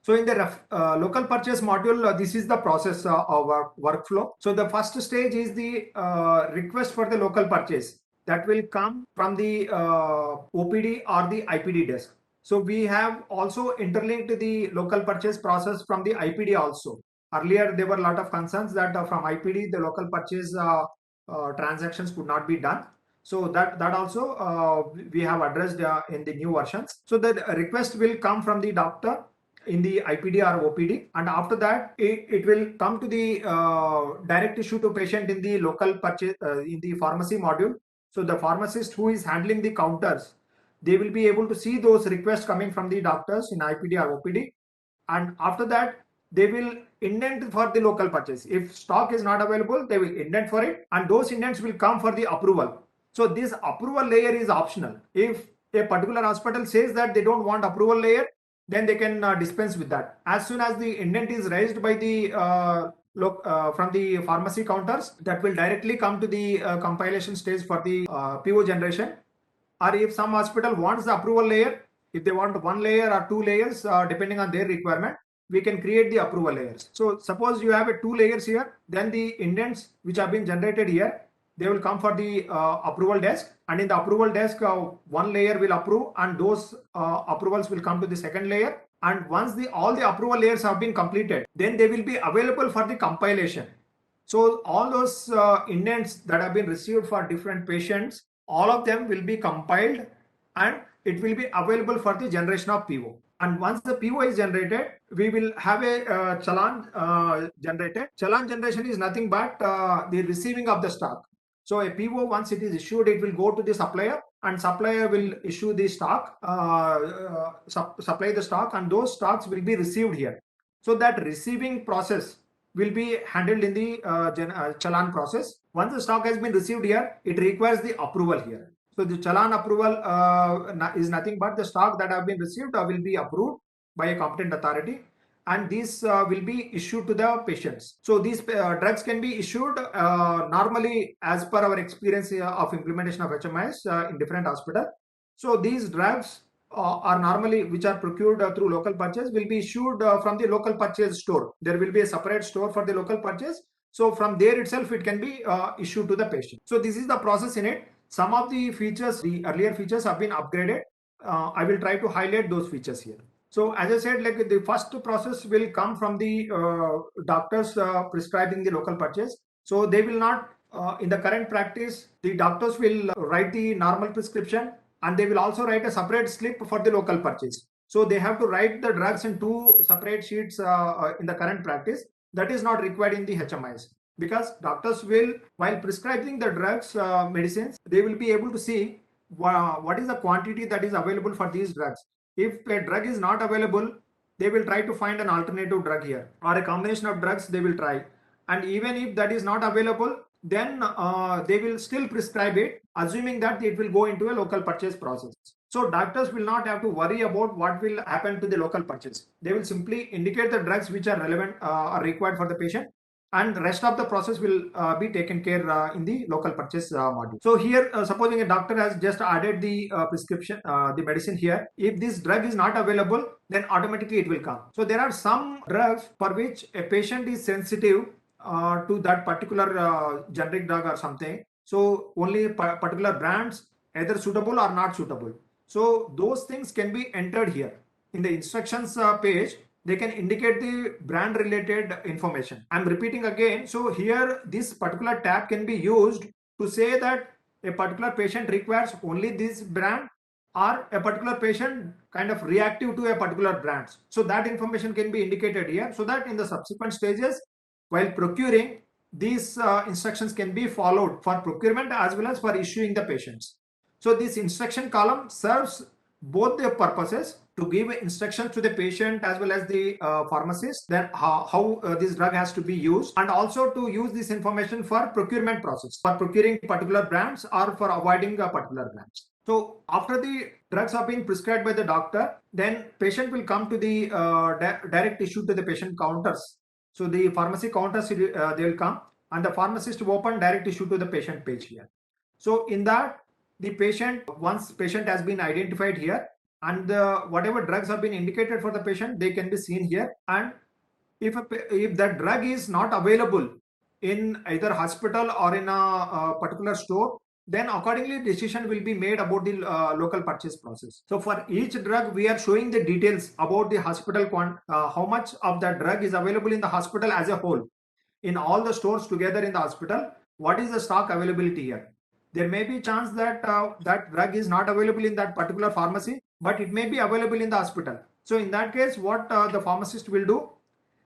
So in the local purchase module, this is the process of our workflow. So the first stage is the request for the local purchase that will come from the OPD or the IPD desk. So we have also interlinked the local purchase process from the IPD also. Earlier, there were a lot of concerns that from IPD, the local purchase transactions could not be done. So that also we have addressed in the new versions. So the request will come from the doctor in the IPD or OPD, and after that it will come to the direct issue to patient in the local purchase in the pharmacy module. So the pharmacist who is handling the counters, they will be able to see those requests coming from the doctors in IPD or OPD, and after that they will indent for the local purchase. If stock is not available, they will indent for it, and those indents will come for the approval. So this approval layer is optional. If a particular hospital says that they don't want approval layer, then they can dispense with that. As soon as the indent is raised by the from the pharmacy counters, that will directly come to the compilation stage for the PO generation. Or if some hospital wants the approval layer, if they want one layer or two layers, depending on their requirement, we can create the approval layers. So suppose you have a 2 layers here, then the indents which have been generated here, they will come for the approval desk, and in the approval desk, one layer will approve, and those approvals will come to the second layer. And once all the approval layers have been completed, then they will be available for the compilation. So all those indents that have been received for different patients, all of them will be compiled, and it will be available for the generation of PO. And once the PO is generated, we will have a challan generated. Challan generation is nothing but the receiving of the stock. So a PO, once it is issued, it will go to the supplier, and supplier will issue the stock, supply the stock, and those stocks will be received here. So that receiving process will be handled in the challan process. Once the stock has been received here, it requires the approval here. So the challan approval is nothing but the stock that have been received will be approved by a competent authority, and these will be issued to the patients. So these drugs can be issued normally as per our experience of implementation of HMIs in different hospitals. So these drugs are normally, which are procured through local purchase, will be issued from the local purchase store. There will be a separate store for the local purchase. So from there itself, it can be issued to the patient. So this is the process in it. Some of the features, the earlier features have been upgraded. I will try to highlight those features here. So as I said, like the first process will come from the doctors prescribing the local purchase. So they will not, in the current practice, the doctors will write the normal prescription, and they will also write a separate slip for the local purchase. So they have to write the drugs in 2 separate sheets in the current practice. That is not required in the HMIs, because doctors will, while prescribing the drugs, medicines, they will be able to see what is the quantity that is available for these drugs. If a drug is not available, they will try to find an alternative drug here, or a combination of drugs they will try. And even if that is not available, then they will still prescribe it, assuming that it will go into a local purchase process. So doctors will not have to worry about what will happen to the local purchase. They will simply indicate the drugs which are relevant or required for the patient, and the rest of the process will be taken care in the local purchase module. So here, supposing a doctor has just added the prescription, the medicine here, if this drug is not available, then automatically it will come. So there are some drugs for which a patient is sensitive to that particular generic drug or something. So only particular brands either suitable or not suitable. So those things can be entered here in the instructions page. They can indicate the brand related information. I'm repeating again. So here this particular tab can be used to say that a particular patient requires only this brand, or a particular patient kind of reactive to a particular brand. So that information can be indicated here, so that in the subsequent stages, while procuring, these instructions can be followed for procurement as well as for issuing the patients. So this instruction column serves both the purposes, to give instructions to the patient as well as the pharmacist, then how this drug has to be used, and also to use this information for procurement process, for procuring particular brands or for avoiding particular brands. So after the drugs are being prescribed by the doctor, then patient will come to the direct issue to the patient counters. So the pharmacy counters, they will come, and the pharmacist will open direct issue to the patient page here. So in that, the patient, once patient has been identified here, and whatever drugs have been indicated for the patient, they can be seen here. And if that drug is not available in either hospital or in a particular store, then accordingly decision will be made about the local purchase process. So for each drug, we are showing the details about the hospital how much of that drug is available in the hospital as a whole, in all the stores together in the hospital. What is the stock availability here? There may be chance that that drug is not available in that particular pharmacy, but it may be available in the hospital. So in that case, what the pharmacist will do,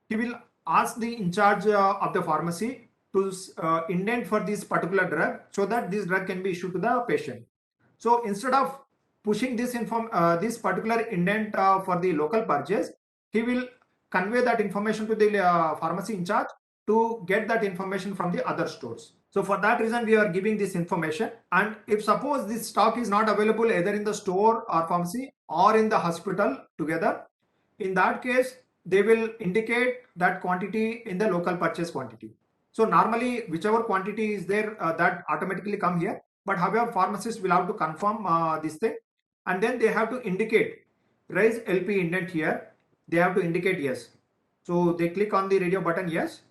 he will ask the in charge of the pharmacy to indent for this particular drug, so that this drug can be issued to the patient. So instead of pushing this particular indent for the local purchase, he will convey that information to the pharmacy in charge to get that information from the other stores. So for that reason, we are giving this information. And if suppose this stock is not available either in the store or pharmacy or in the hospital together, in that case, they will indicate that quantity in the local purchase quantity. So normally, whichever quantity is there, that automatically come here. But however, pharmacists will have to confirm this thing, and then they have to indicate raise LP indent here. They have to indicate yes. So they click on the radio button yes,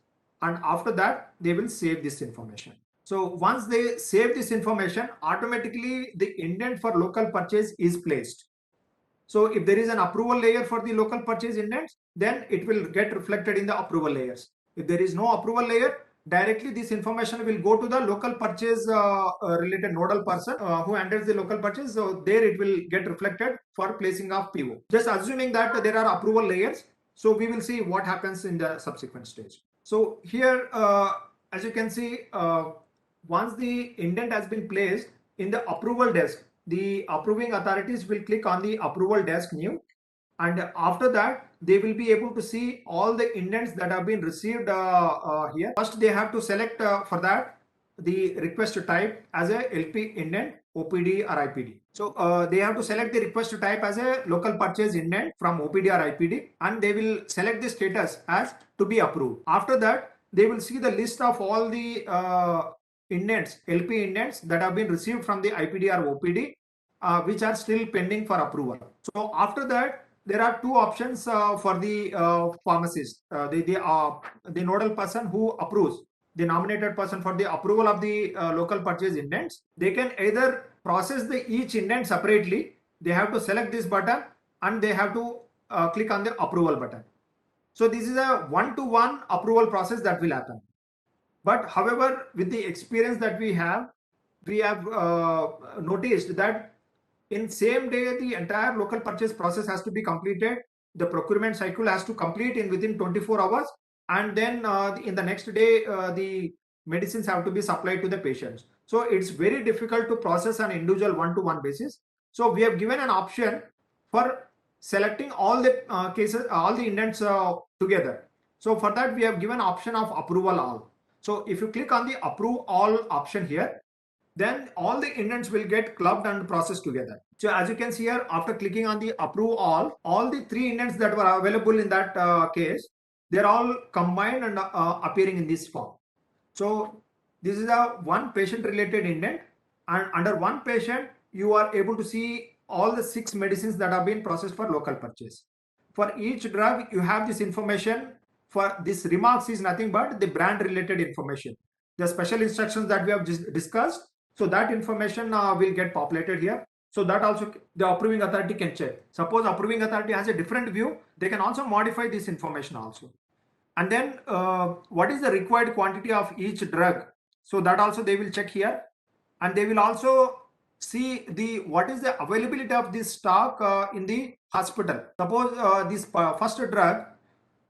and after that they will save this information. So once they save this information, automatically the indent for local purchase is placed. So if there is an approval layer for the local purchase indents, then it will get reflected in the approval layers. If there is no approval layer, directly this information will go to the local purchase related nodal person who handles the local purchase. So there it will get reflected for placing of PO. Just assuming that there are approval layers, so we will see what happens in the subsequent stage. So here, as you can see, once the indent has been placed in the approval desk, the approving authorities will click on the approval desk new, and after that they will be able to see all the indents that have been received here. First they have to select for that the request type as a LP indent, OPD or IPD. So they have to select the request type as a local purchase indent from OPD or IPD, and they will select the status as to be approved. After that, they will see the list of all the indents, LP indents that have been received from the IPD or OPD, which are still pending for approval. So after that, there are two options for the pharmacist, the nodal person who approves, the nominated person for the approval of the local purchase indents. They can either process the each indent separately. They have to select this button and they have to click on the approval button. So this is a one-to-one approval process that will happen. But however, with the experience that we have noticed that in same day the entire local purchase process has to be completed. The procurement cycle has to complete in within 24 hours, and then in the next day the medicines have to be supplied to the patients. So it's very difficult to process an individual one-to-one basis. So we have given an option for selecting all the cases, all the indents together. So for that, we have given option of approval all. So if you click on the approve all option here, then all the indents will get clubbed and processed together. So as you can see here, after clicking on the approve all the three indents that were available in that case, they're all combined and appearing in this form. So this is a one patient related indent, and under one patient, you are able to see all the 6 medicines that have been processed for local purchase. For each drug, you have this information. For this remarks is nothing but the brand related information. The special instructions that we have discussed, so that information will get populated here. So that also the approving authority can check. Suppose approving authority has a different view, they can also modify this information also. And then what is the required quantity of each drug? So that also they will check here, and they will also see the what is the availability of this stock in the hospital. Suppose this first drug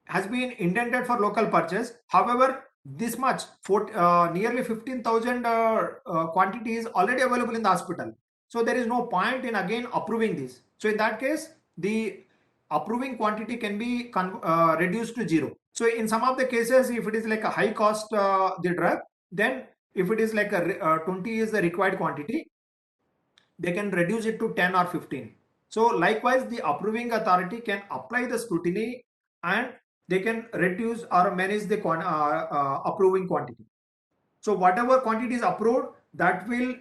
has been indented for local purchase. However, this much for nearly 15,000 quantity is already available in the hospital. So there is no point in again approving this. So in that case, the approving quantity can be reduced to 0. So in some of the cases, if it is like a high cost the drug, then if it is like a 20 is the required quantity, they can reduce it to 10 or 15. So likewise, the approving authority can apply the scrutiny and they can reduce or manage the approving quantity. So whatever quantity is approved, that will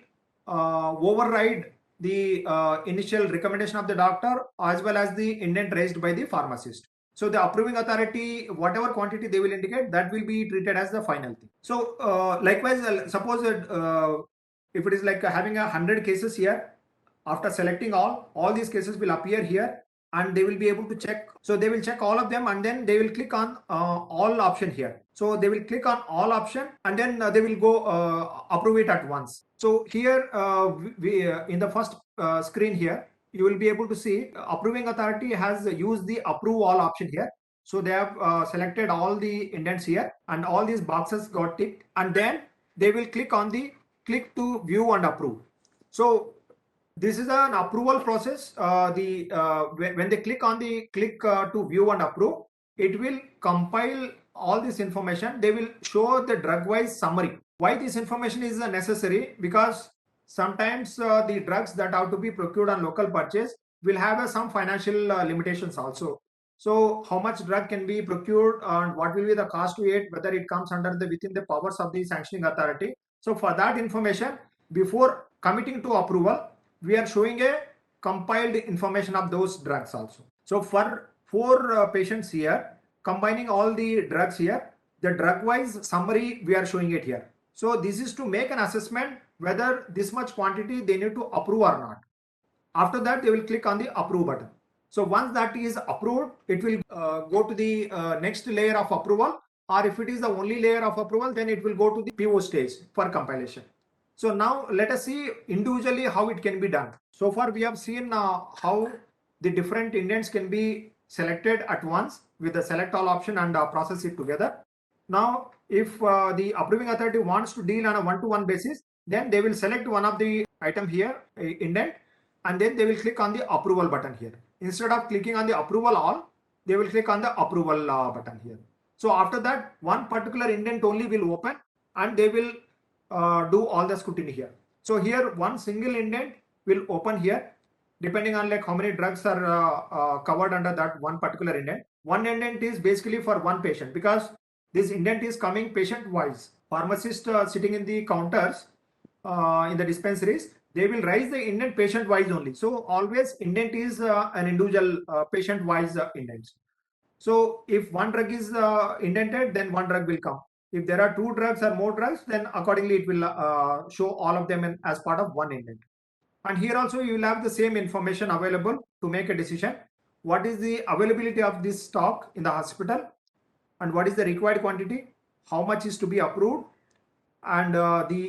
override the initial recommendation of the doctor as well as the indent raised by the pharmacist. So the approving authority, whatever quantity they will indicate, that will be treated as the final thing. So likewise, suppose if it is like having 100 cases here, after selecting all these cases will appear here and they will be able to check. So they will check all of them and then they will click on all option here. So they will click on all option and then they will go approve it at once. So here we in the first screen here, you will be able to see approving authority has used the approve all option here. So they have selected all the indents here and all these boxes got ticked, and then they will click on the click to view and approve. So this is an approval process. When they click on the click to view and approve, it will compile all this information. They will show the drug wise summary. Why this information is necessary? Because sometimes the drugs that have to be procured on local purchase will have some financial limitations also. So how much drug can be procured and what will be the cost to it, whether it comes under the within the powers of the sanctioning authority. So for that information, before committing to approval, we are showing a compiled information of those drugs also. So for 4 patients here, combining all the drugs here, the drug wise summary we are showing it here. So this is to make an assessment whether this much quantity they need to approve or not. After that, they will click on the approve button. So once that is approved, it will go to the next layer of approval, or if it is the only layer of approval, then it will go to the PO stage for compilation. So now let us see individually how it can be done. So far we have seen how the different indents can be selected at once with the select all option and process it together. Now if the approving authority wants to deal on a one-to-one basis, then they will select one of the item here, indent, and then they will click on the approval button here. Instead of clicking on the approval all, they will click on the approval button here. So after that, one particular indent only will open and they will do all the scrutiny here. So here one single indent will open here, depending on like how many drugs are covered under that one particular indent. One indent is basically for one patient, because this indent is coming patient wise. Pharmacist sitting in the counters in the dispensaries, they will raise the indent patient wise only. So always indent is an individual patient wise indents. So if one drug is indented, then one drug will come. If there are 2 drugs or more drugs, then accordingly it will show all of them as part of one indent. And here also you will have the same information available to make a decision. What is the availability of this stock in the hospital, and what is the required quantity, how much is to be approved, and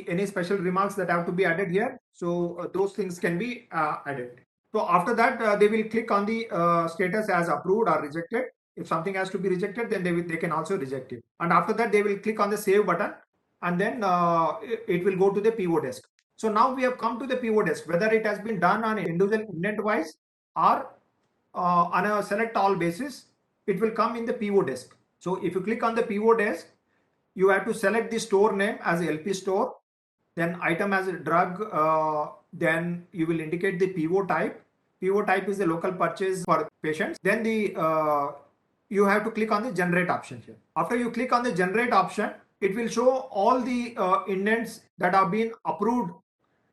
any special remarks that have to be added here. So those things can be added. So after that, they will click on the status as approved or rejected. If something has to be rejected, then they can also reject it. And after that, they will click on the save button, and then it will go to the PO desk. So now we have come to the PO desk, whether it has been done on individual indent wise or on a select all basis, it will come in the PO desk. So if you click on the PO desk, you have to select the store name as LP store, then item as a drug, then you will indicate the PO type. PO type is the local purchase for patients. Then you have to click on the generate option here. After you click on the generate option, it will show all the indents that have been approved.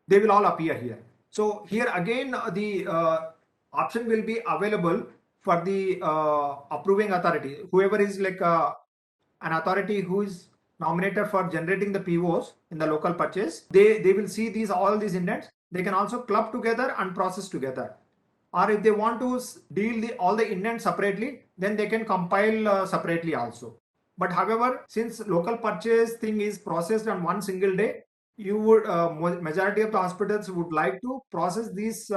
They will all appear here. So here again, the option will be available for the approving authority. Whoever is like an authority who is nominated for generating the POs in the local purchase, they will see all these indents. They can also club together and process together. Or if they want to deal all the indents separately, then they can compile separately also. But however, since local purchase thing is processed on one single day, you would majority of the hospitals would like to process these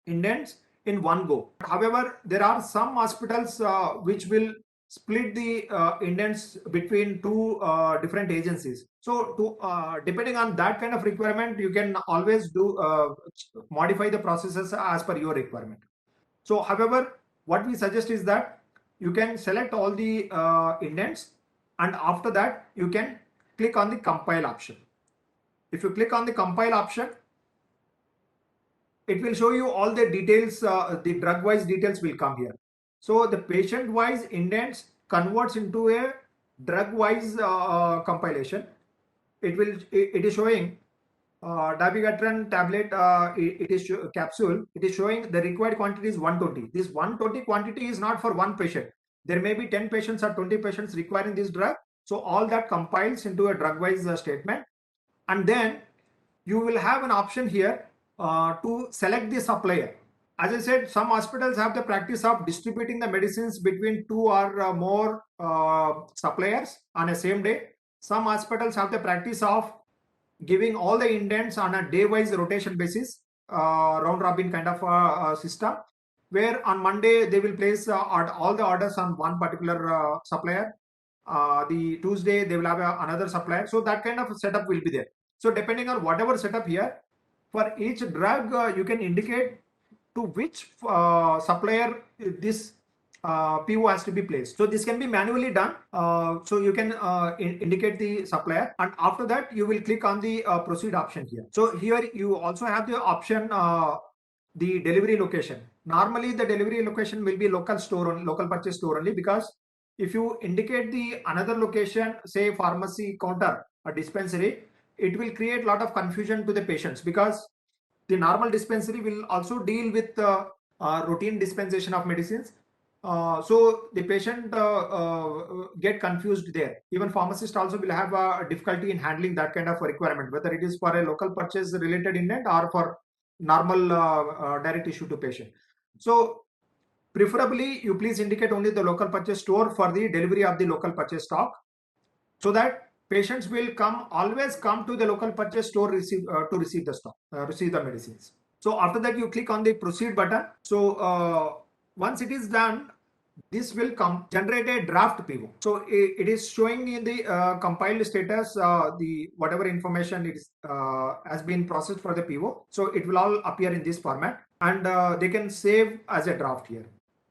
indents in one go. However, there are some hospitals which will split the indents between 2 different agencies. So depending on that kind of requirement, you can always do modify the processes as per your requirement. So however, what we suggest is that you can select all the indents, and after that you can click on the compile option. If you click on the compile option, it will show you all the details, the drug wise details will come here. So the patient wise indents converts into a drug wise compilation. It is showing dabigatran tablet, it is capsule. It is showing the required quantity is 120. This 120 quantity is not for one patient. There may be 10 patients or 20 patients requiring this drug. So all that compiles into a drug-wise statement, and then you will have an option here to select the supplier. As I said, some hospitals have the practice of distributing the medicines between two or more suppliers on a same day. Some hospitals have the practice of giving all the indents on a day-wise rotation basis, round robin kind of system, where on Monday they will place all the orders on one particular supplier. The Tuesday they will have another supplier. So that kind of setup will be there. So depending on whatever setup here, for each drug you can indicate to which supplier this PO has to be placed. So this can be manually done. So you can indicate the supplier, and after that you will click on the proceed option here. So here you also have the option the delivery location. Normally the delivery location will be local store only, local purchase store only, because if you indicate the another location, say pharmacy counter or dispensary, it will create a lot of confusion to the patients, because the normal dispensary will also deal with routine dispensation of medicines. So the patient get confused there. Even pharmacist also will have a difficulty in handling that kind of requirement, whether it is for a local purchase related indent or for normal direct issue to patient. So preferably you please indicate only the local purchase store for the delivery of the local purchase stock, so that patients will always come to the local purchase store to receive the stock, receive the medicines. So after that you click on the proceed button. So once it is done, this will generate a draft PO. So it is showing in the compiled status the whatever information it is has been processed for the PO. So it will all appear in this format, and they can save as a draft here.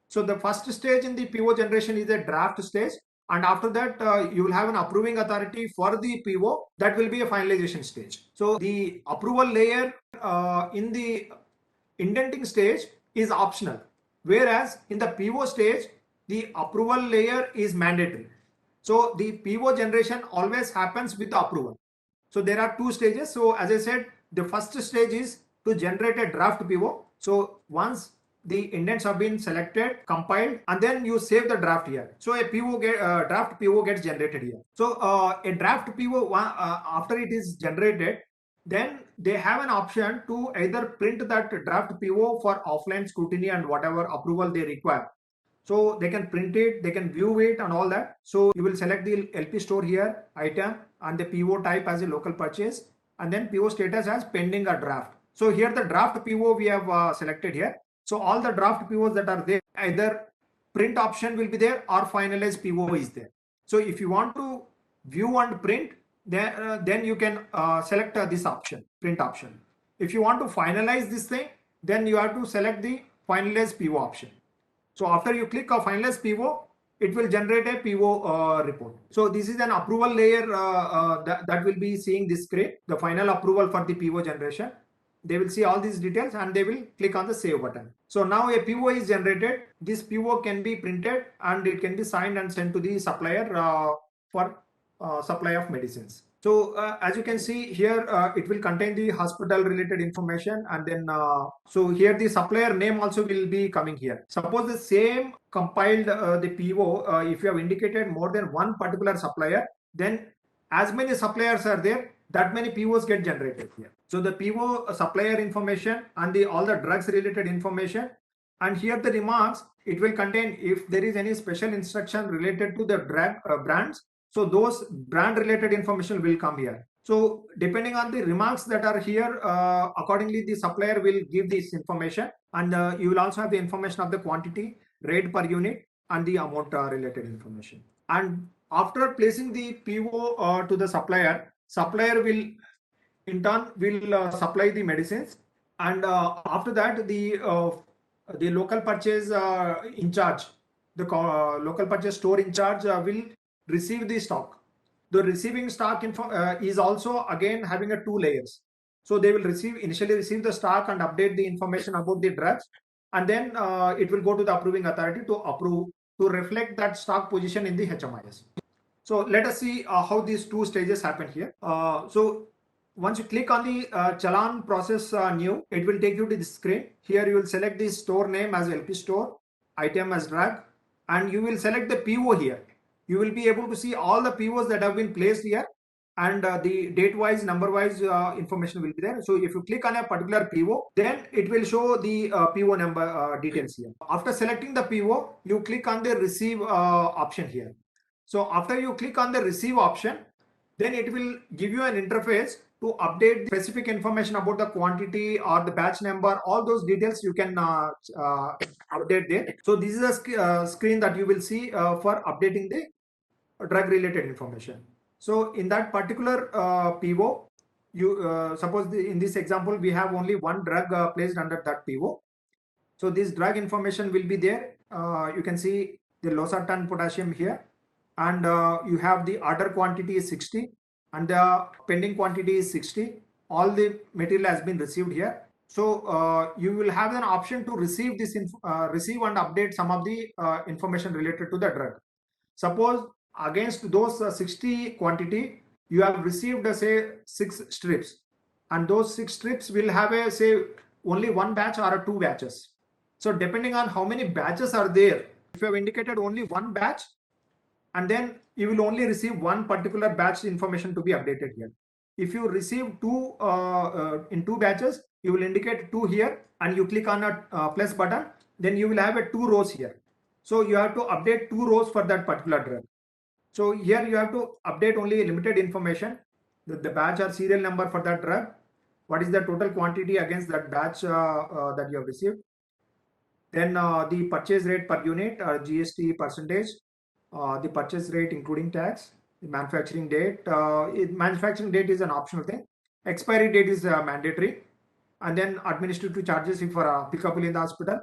So the first stage in the PO generation is a draft stage, and after that you will have an approving authority for the PO. That will be a finalization stage. So the approval layer in the indenting stage is optional, whereas in the PO stage the approval layer is mandatory. So the PO generation always happens with the approval. So there are two stages. So as I said, the first stage is to generate a draft PO. So once the indents have been selected, compiled, and then you save the draft here. So a draft PO gets generated here. So a draft PO after it is generated, then they have an option to either print that draft PO for offline scrutiny and whatever approval they require. So they can print it, they can view it and all that. So you will select the LP store here, item, and the PO type as a local purchase, and then PO status as pending a draft. So here the draft PO we have selected here. So all the draft POs that are there, either print option will be there or finalized PO is there. So if you want to view and print, then you can select this option, print option. If you want to finalize this thing, then you have to select the finalized PO option. So after you click on finalize PO, it will generate a PO report. So this is an approval layer that will be seeing this screen, the final approval for the PO generation. They will see all these details and they will click on the save button. So now a PO is generated. This PO can be printed and it can be signed and sent to the supplier for supply of medicines. So as you can see here, it will contain the hospital related information, and then so here the supplier name also will be coming here. Suppose the same compiled the PO, if you have indicated more than one particular supplier, then as many suppliers are there, that many POs get generated here. So the PO supplier information and all the drugs related information, and here the remarks, it will contain if there is any special instruction related to the drug brands. So those brand related information will come here. So depending on the remarks that are here, accordingly the supplier will give this information, and you will also have the information of the quantity, rate per unit, and the amount related information. And after placing the PO to the supplier will in turn will supply the medicines, and after that the local purchase in charge, the local purchase store in charge will receive the stock. The receiving stock is also again having a two layers. So they will initially receive the stock and update the information about the drugs, and then it will go to the approving authority to approve, to reflect that stock position in the HMIS. So let us see how these two stages happen here. So once you click on the challan process new, it will take you to the screen. Here you will select the store name as LP store, item as drug, and you will select the PO here. You will be able to see all the POs that have been placed here, and the date wise, number wise information will be there. So if you click on a particular PO, then it will show the PO number details here. After selecting the PO, you click on the receive option here. So after you click on the receive option, then it will give you an interface to update the specific information about the quantity or the batch number. All those details you can update there. So this is a screen that you will see for updating the drug related information. So in that particular PO, you suppose in this example we have only one drug placed under that PO. So this drug information will be there. You can see the losartan potassium here, and you have the order quantity is 60 and the pending quantity is 60. All the material has been received here. So you will have an option to receive this receive and update some of the information related to the drug. Suppose against those 60 quantity, you have received say 6 strips, and those 6 strips will have a say only one batch or 2 batches. So depending on how many batches are there, if you have indicated only one batch, and then you will only receive one particular batch information to be updated here. If you receive two in 2 batches, you will indicate 2 here, and you click on a plus button, then you will have a 2 rows here. So you have to update 2 rows for that particular drug. So here you have to update only limited information, the batch or serial number for that drug, what is the total quantity against that batch that you have received, then the purchase rate per unit or GST percentage, the purchase rate including tax, the manufacturing date. Manufacturing date is an optional thing. Expiry date is mandatory, and then administrative charges if applicable in the hospital.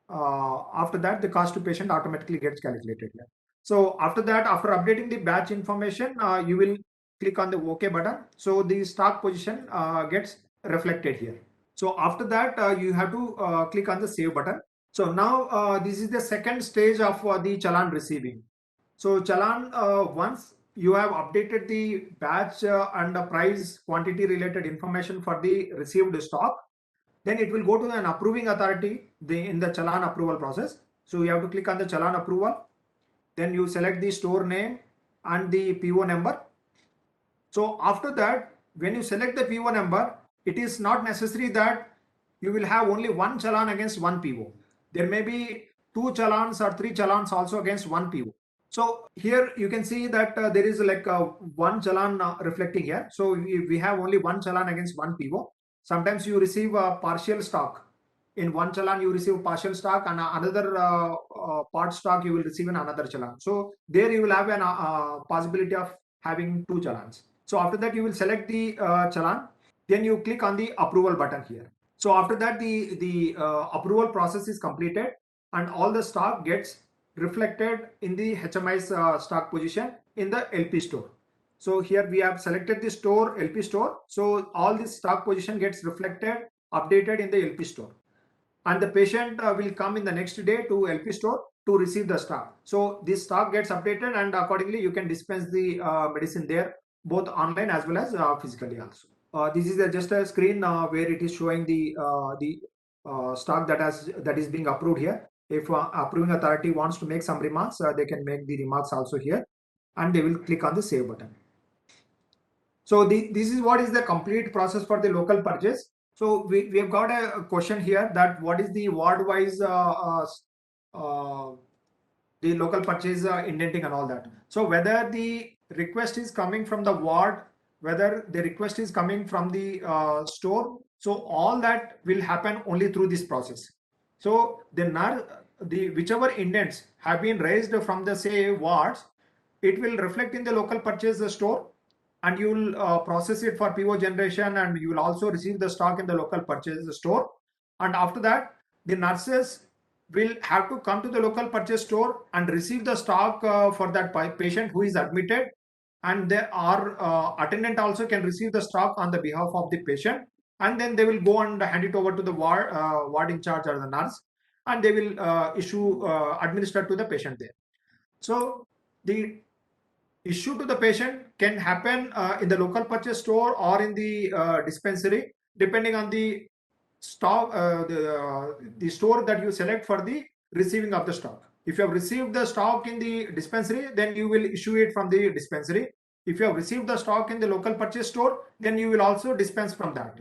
After that, the cost to patient automatically gets calculated here. So after that, after updating the batch information, you will click on the OK button. So the stock position gets reflected here. So after that, you have to click on the save button. So now this is the second stage of the challan receiving. So challan, once you have updated the batch and the price quantity related information for the received stock, then it will go to an approving authority in the challan approval process. So you have to click on the challan approval. Then you select the store name and the PO number. So after that, when you select the PO number, it is not necessary that you will have only one challan against one PO. There may be 2 challans or 3 challans also against one PO. So here you can see that there is like one challan reflecting here. So we have only one challan against one PO. Sometimes you receive a partial stock. In one challan you receive partial stock, and another part stock you will receive in another challan. So there you will have an possibility of having 2 challans. So after that you will select the challan, then you click on the approval button here. So after that the approval process is completed, and all the stock gets reflected in the HMI's stock position in the LP store. So here we have selected the store, LP store. So all this stock position gets reflected, updated in the LP store. And the patient will come in the next day to LP store to receive the stock. So this stock gets updated, and accordingly you can dispense the medicine there, both online as well as physically also. This is just a screen where it is showing the stock that is being approved here. If approving authority wants to make some remarks, they can make the remarks also here, and they will click on the save button. So this is what is the complete process for the local purchase. So we have got a question here that what is the ward wise the local purchase indenting and all that. So whether the request is coming from the ward, whether the request is coming from the store, so all that will happen only through this process. So the whichever indents have been raised from the say wards, it will reflect in the local purchase store, and you will process it for PO generation, and you will also receive the stock in the local purchase store. And after that, the nurses will have to come to the local purchase store and receive the stock for that patient who is admitted, and our attendant also can receive the stock on the behalf of the patient, and then they will go and hand it over to the ward in charge or the nurse, and they will administer to the patient there. So the issue to the patient can happen in the local purchase store or in the dispensary, depending on the stock, the store that you select for the receiving of the stock. If you have received the stock in the dispensary, then you will issue it from the dispensary. If you have received the stock in the local purchase store, then you will also dispense from that.